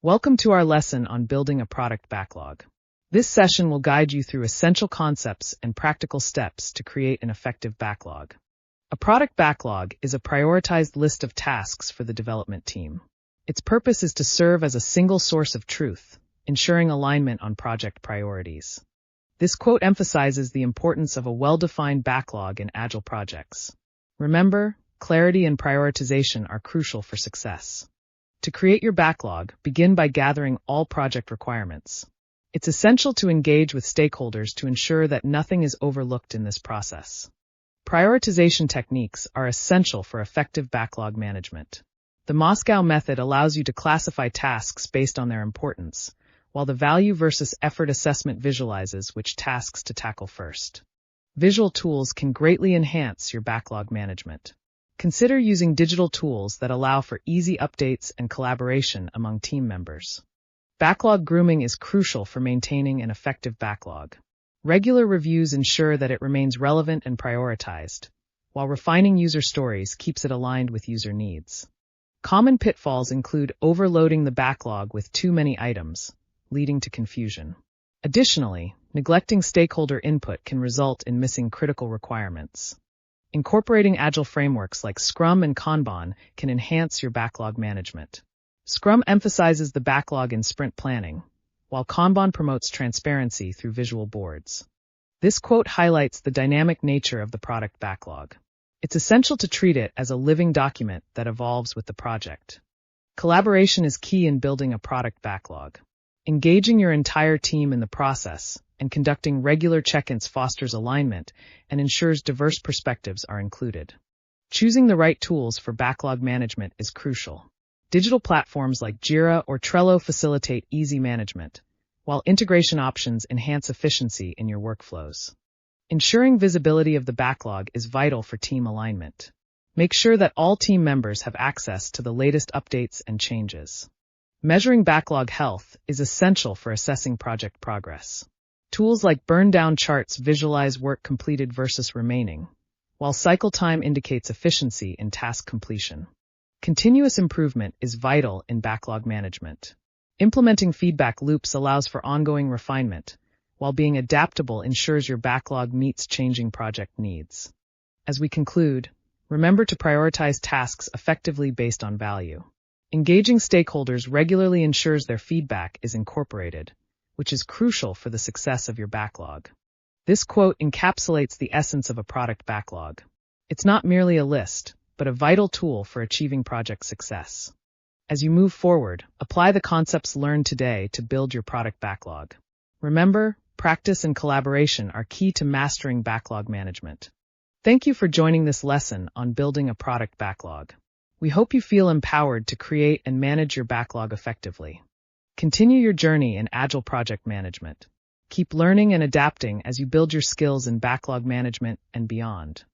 Welcome to our lesson on building a product backlog. This session will guide you through essential concepts and practical steps to create an effective backlog. A product backlog is a prioritized list of tasks for the development team. Its purpose is to serve as a single source of truth, ensuring alignment on project priorities. This quote emphasizes the importance of a well-defined backlog in Agile projects. Remember, clarity and prioritization are crucial for success. To create your backlog, begin by gathering all project requirements. It's essential to engage with stakeholders to ensure that nothing is overlooked in this process. Prioritization techniques are essential for effective backlog management. The Moscow method allows you to classify tasks based on their importance, while the value versus effort assessment visualizes which tasks to tackle first. Visual tools can greatly enhance your backlog management. Consider using digital tools that allow for easy updates and collaboration among team members. Backlog grooming is crucial for maintaining an effective backlog. Regular reviews ensure that it remains relevant and prioritized, while refining user stories keeps it aligned with user needs. Common pitfalls include overloading the backlog with too many items, leading to confusion. Additionally, neglecting stakeholder input can result in missing critical requirements. Incorporating Agile frameworks like Scrum and Kanban can enhance your backlog management. Scrum emphasizes the backlog in sprint planning, while Kanban promotes transparency through visual boards. This quote highlights the dynamic nature of the product backlog. It's essential to treat it as a living document that evolves with the project. Collaboration is key in building a product backlog. Engaging your entire team in the process and conducting regular check-ins fosters alignment and ensures diverse perspectives are included. Choosing the right tools for backlog management is crucial. Digital platforms like Jira or Trello facilitate easy management, while integration options enhance efficiency in your workflows. Ensuring visibility of the backlog is vital for team alignment. Make sure that all team members have access to the latest updates and changes. Measuring backlog health is essential for assessing project progress. Tools like burn-down charts visualize work completed versus remaining, while cycle time indicates efficiency in task completion. Continuous improvement is vital in backlog management. Implementing feedback loops allows for ongoing refinement, while being adaptable ensures your backlog meets changing project needs. As we conclude, remember to prioritize tasks effectively based on value. Engaging stakeholders regularly ensures their feedback is incorporated, which is crucial for the success of your backlog. This quote encapsulates the essence of a product backlog. It's not merely a list, but a vital tool for achieving project success. As you move forward, apply the concepts learned today to build your product backlog. Remember, practice and collaboration are key to mastering backlog management. Thank you for joining this lesson on building a product backlog. We hope you feel empowered to create and manage your backlog effectively. Continue your journey in Agile Project Management. Keep learning and adapting as you build your skills in backlog management and beyond.